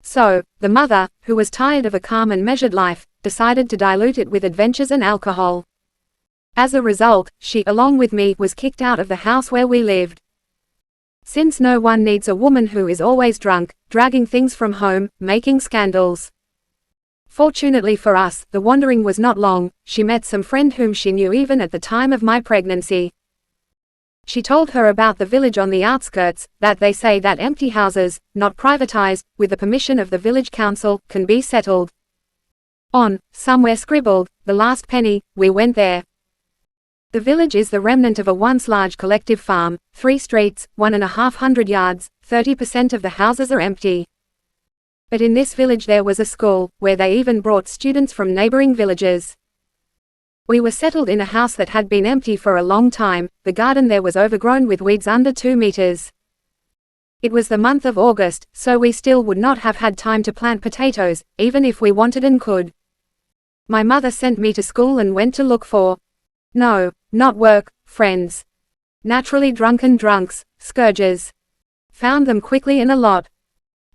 So, the mother, who was tired of a calm and measured life, decided to dilute it with adventures and alcohol. As a result, she, along with me, was kicked out of the house where we lived. Since no one needs a woman who is always drunk, dragging things from home, making scandals. Fortunately for us, the wandering was not long. She met some friend whom she knew even at the time of my pregnancy. She told her about the village on the outskirts, that they say that empty houses, not privatized, with the permission of the village council, can be settled on. Somewhere scribbled, the last penny. We went there. The village is the remnant of a once large collective farm, 3 streets, 1,500 yards, 30% of the houses are empty. But in this village there was a school, where they even brought students from neighboring villages. We were settled in a house that had been empty for a long time. The garden there was overgrown with weeds under 2 meters. It was the month of August, so we still would not have had time to plant potatoes, even if we wanted and could. My mother sent me to school and went to look for, no, not work, friends. Naturally drunken drunks, scourges. Found them quickly and a lot.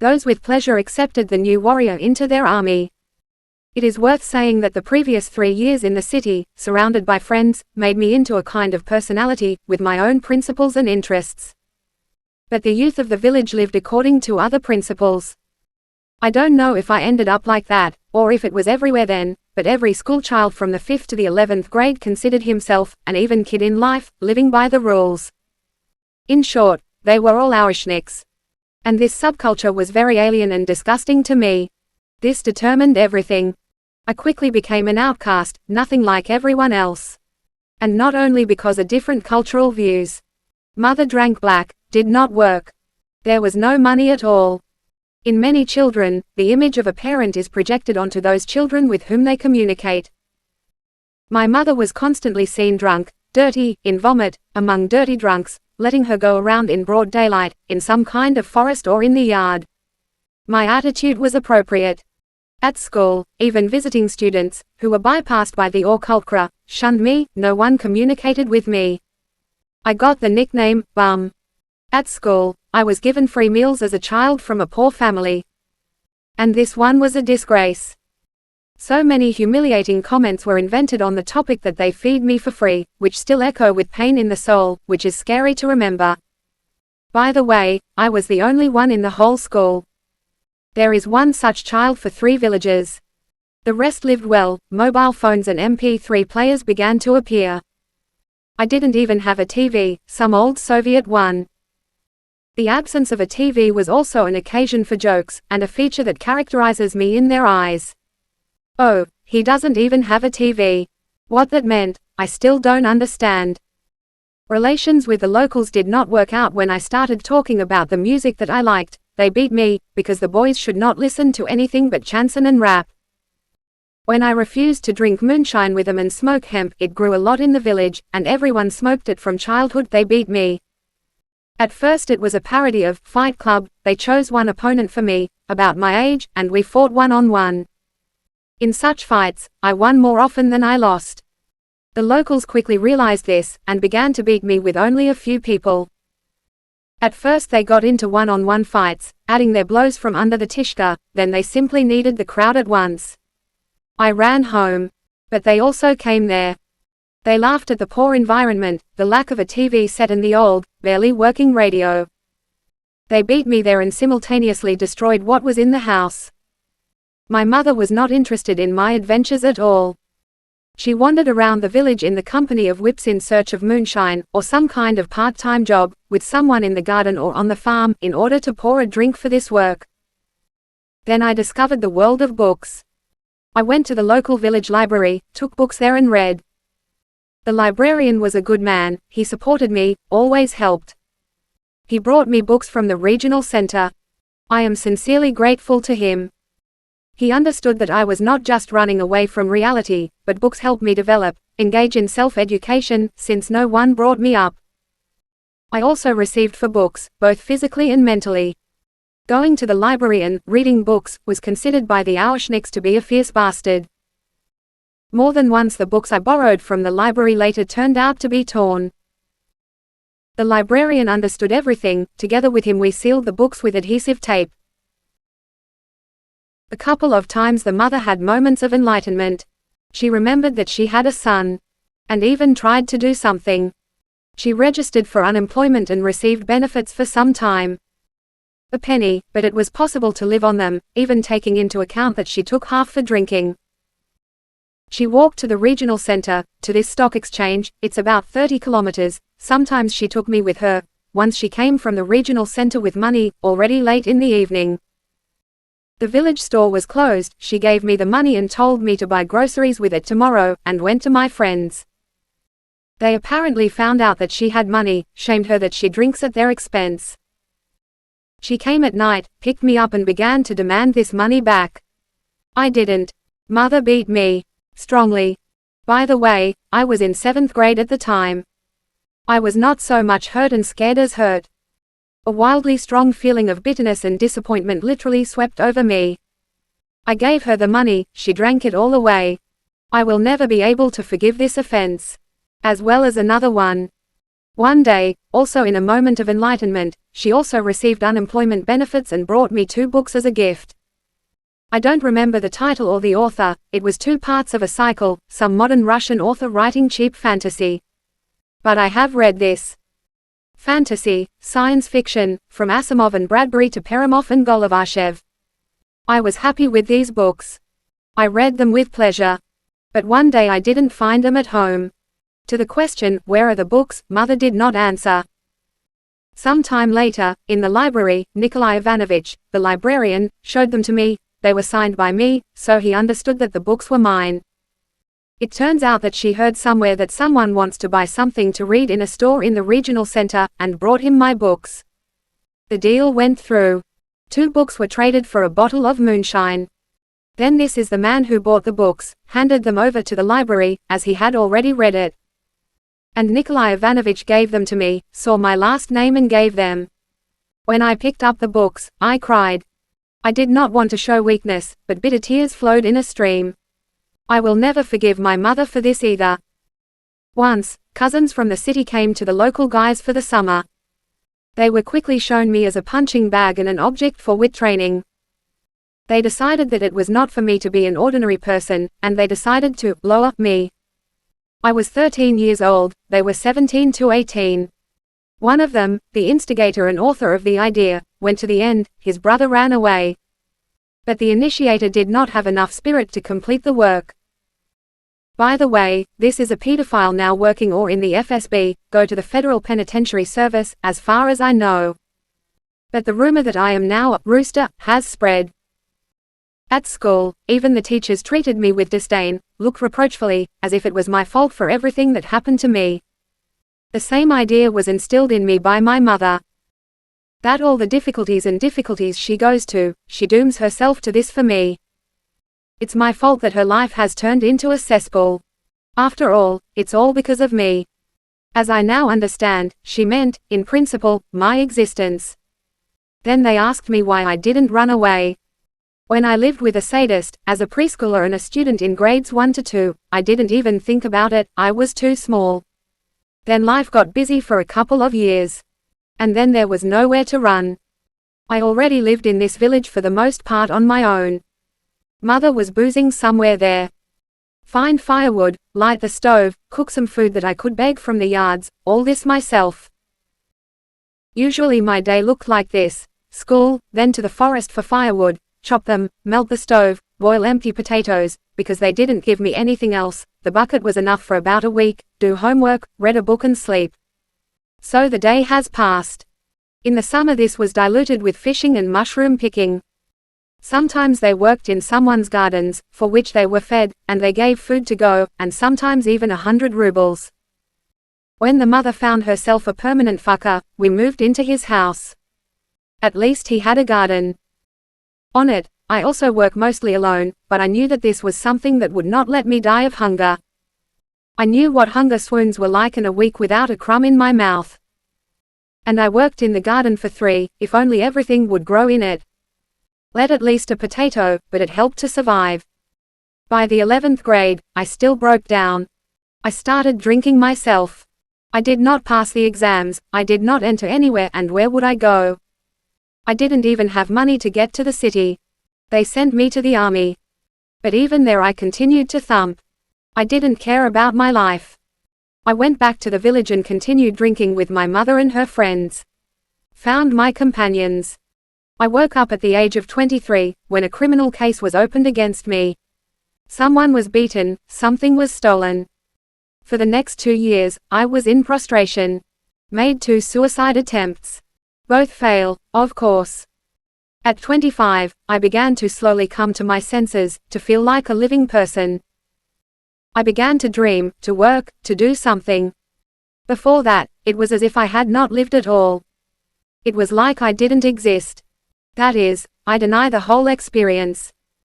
Those with pleasure accepted the new warrior into their army. It is worth saying that the previous 3 years in the city, surrounded by friends, made me into a kind of personality, with my own principles and interests. But the youth of the village lived according to other principles. I don't know if I ended up like that, or if it was everywhere then, but every schoolchild from the 5th to the 11th grade considered himself, an even kid in life, living by the rules. In short, they were all Auschniks. And this subculture was very alien and disgusting to me. This determined everything. I quickly became an outcast, nothing like everyone else. And not only because of different cultural views. Mother drank black, did not work. There was no money at all. In many children, the image of a parent is projected onto those children with whom they communicate. My mother was constantly seen drunk, dirty, in vomit, among dirty drunks, letting her go around in broad daylight, in some kind of forest or in the yard. My attitude was appropriate. At school, even visiting students, who were bypassed by the Orkulkra, shunned me. No one communicated with me. I got the nickname, Bum. At school, I was given free meals as a child from a poor family. And this one was a disgrace. So many humiliating comments were invented on the topic that they feed me for free, which still echo with pain in the soul, which is scary to remember. By the way, I was the only one in the whole school. There is one such child for 3 villages. The rest lived well. Mobile phones and MP3 players began to appear. I didn't even have a TV, some old Soviet one. The absence of a TV was also an occasion for jokes, and a feature that characterizes me in their eyes. Oh, he doesn't even have a TV. What that meant, I still don't understand. Relations with the locals did not work out when I started talking about the music that I liked. They beat me, because the boys should not listen to anything but chanson and rap. When I refused to drink moonshine with them and smoke hemp, it grew a lot in the village, and everyone smoked it from childhood. They beat me. At first it was a parody of Fight Club. They chose one opponent for me, about my age, and we fought one-on-one. In such fights, I won more often than I lost. The locals quickly realized this, and began to beat me with only a few people. At first they got into one-on-one fights, adding their blows from under the tishka, then they simply needed the crowd at once. I ran home. But they also came there. They laughed at the poor environment, the lack of a TV set and the old, barely working radio. They beat me there and simultaneously destroyed what was in the house. My mother was not interested in my adventures at all. She wandered around the village in the company of whips in search of moonshine, or some kind of part-time job, with someone in the garden or on the farm, in order to pour a drink for this work. Then I discovered the world of books. I went to the local village library, took books there and read. The librarian was a good man. He supported me, always helped. He brought me books from the regional center. I am sincerely grateful to him. He understood that I was not just running away from reality, but books helped me develop, engage in self-education, since no one brought me up. I also received for books, both physically and mentally. Going to the library and reading books was considered by the Auschniks to be a fierce bastard. More than once the books I borrowed from the library later turned out to be torn. The librarian understood everything. Together with him we sealed the books with adhesive tape. A couple of times the mother had moments of enlightenment. She remembered that she had a son. And even tried to do something. She registered for unemployment and received benefits for some time. A penny, but it was possible to live on them, even taking into account that she took half for drinking. She walked to the regional center, to this stock exchange. It's about 30 kilometers. Sometimes she took me with her. Once she came from the regional center with money, already late in the evening. The village store was closed. She gave me the money and told me to buy groceries with it tomorrow, and went to my friends. They apparently found out that she had money, shamed her that she drinks at their expense. She came at night, picked me up and began to demand this money back. I didn't. Mother beat me. Strongly. By the way, I was in 7th grade at the time. I was not so much hurt and scared as hurt. A wildly strong feeling of bitterness and disappointment literally swept over me. I gave her the money, she drank it all away. I will never be able to forgive this offense. As well as another one. One day, also in a moment of enlightenment, she also received unemployment benefits and brought me 2 books as a gift. I don't remember the title or the author. It was 2 parts of a cycle, some modern Russian author writing cheap fantasy. But I have read this. Fantasy, science fiction, from Asimov and Bradbury to Perumov and Golovashev. I was happy with these books. I read them with pleasure. But one day I didn't find them at home. To the question, "Where are the books?" Mother did not answer. Some time later, in the library, Nikolai Ivanovich, the librarian, showed them to me. They were signed by me, so he understood that the books were mine. It turns out that she heard somewhere that someone wants to buy something to read in a store in the regional center, and brought him my books. The deal went through. 2 books were traded for a bottle of moonshine. Then this is the man who bought the books, handed them over to the library, as he had already read it. And Nikolai Ivanovich gave them to me, saw my last name and gave them. When I picked up the books, I cried. I did not want to show weakness, but bitter tears flowed in a stream. I will never forgive my mother for this either. Once, cousins from the city came to the local guys for the summer. They were quickly shown me as a punching bag and an object for wit training. They decided that it was not for me to be an ordinary person, and they decided to blow up me. I was 13 years old, they were 17 to 18. One of them, the instigator and author of the idea, went to the end. His brother ran away. But the initiator did not have enough spirit to complete the work. By the way, this is a pedophile now working or in the FSB, go to the Federal Penitentiary Service, as far as I know. But the rumor that I am now a rooster has spread. At school, even the teachers treated me with disdain, looked reproachfully, as if it was my fault for everything that happened to me. The same idea was instilled in me by my mother. That all the difficulties she goes to, she dooms herself to this for me. It's my fault that her life has turned into a cesspool. After all, it's all because of me. As I now understand, she meant, in principle, my existence. Then they asked me why I didn't run away. When I lived with a sadist, as a preschooler and a student in grades 1 to 2, I didn't even think about it, I was too small. Then life got busy for a couple of years. And then there was nowhere to run. I already lived in this village for the most part on my own. Mother was boozing somewhere there. Find firewood, light the stove, cook some food that I could beg from the yards, all this myself. Usually my day looked like this: school, then to the forest for firewood, chop them, melt the stove, boil empty potatoes, because they didn't give me anything else. The bucket was enough for about a week, do homework, read a book and sleep. So the day has passed. In the summer this was diluted with fishing and mushroom picking. Sometimes they worked in someone's gardens, for which they were fed, and they gave food to go, and sometimes even 100 rubles. When the mother found herself a permanent fucker, we moved into his house. At least he had a garden. On it, I also work mostly alone, but I knew that this was something that would not let me die of hunger. I knew what hunger swoons were like in a week without a crumb in my mouth. And I worked in the garden for 3, if only everything would grow in it. Let at least a potato, but it helped to survive. By the 11th grade, I still broke down. I started drinking myself. I did not pass the exams, I did not enter anywhere, and where would I go? I didn't even have money to get to the city. They sent me to the army. But even there I continued to thump. I didn't care about my life. I went back to the village and continued drinking with my mother and her friends. Found my companions. I woke up at the age of 23, when a criminal case was opened against me. Someone was beaten, something was stolen. For the next 2 years, I was in prostration. Made 2 suicide attempts. Both fail, of course. At 25, I began to slowly come to my senses, to feel like a living person. I began to dream, to work, to do something. Before that, it was as if I had not lived at all. It was like I didn't exist. That is, I deny the whole experience.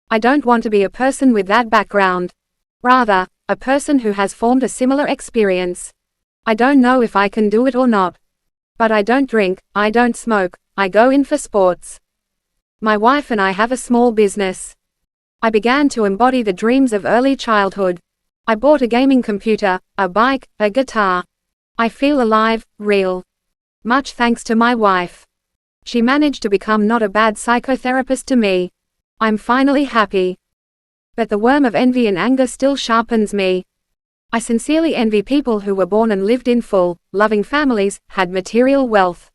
I don't want to be a person with that background. Rather, a person who has formed a similar experience. I don't know if I can do it or not. But I don't drink, I don't smoke, I go in for sports. My wife and I have a small business. I began to embody the dreams of early childhood. I bought a gaming computer, a bike, a guitar. I feel alive, real. Much thanks to my wife. She managed to become not a bad psychotherapist to me. I'm finally happy. But the worm of envy and anger still sharpens me. I sincerely envy people who were born and lived in full, loving families, had material wealth.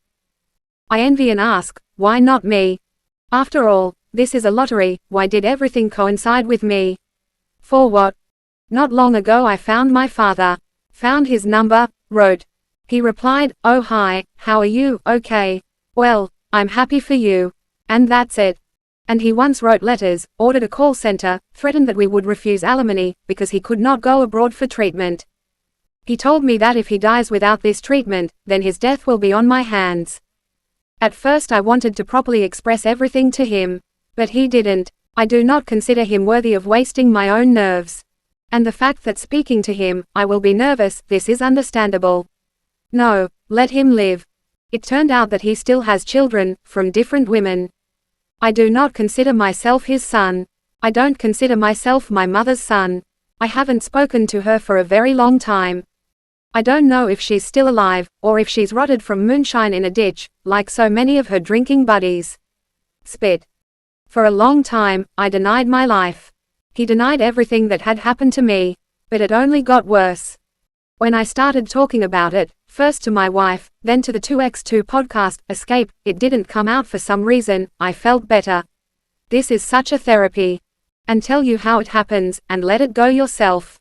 I envy and ask, why not me? After all, this is a lottery, why did everything coincide with me? For what? Not long ago I found my father. Found his number, wrote. He replied, oh hi, how are you, okay? Well, I'm happy for you. And that's it. And he once wrote letters, ordered a call center, threatened that we would refuse alimony, because he could not go abroad for treatment. He told me that if he dies without this treatment, then his death will be on my hands. At first I wanted to properly express everything to him. But he didn't. I do not consider him worthy of wasting my own nerves. And the fact that speaking to him, I will be nervous, this is understandable. No, let him live. It turned out that he still has children, from different women. I do not consider myself his son. I don't consider myself my mother's son. I haven't spoken to her for a very long time. I don't know if she's still alive, or if she's rotted from moonshine in a ditch, like so many of her drinking buddies. Spit. For a long time, I denied my life. He denied everything that had happened to me. But it only got worse. When I started talking about it, first to my wife, then to the 2x2 podcast, Escape, it didn't come out for some reason, I felt better. This is such a therapy. And tell you how it happens, and let it go yourself.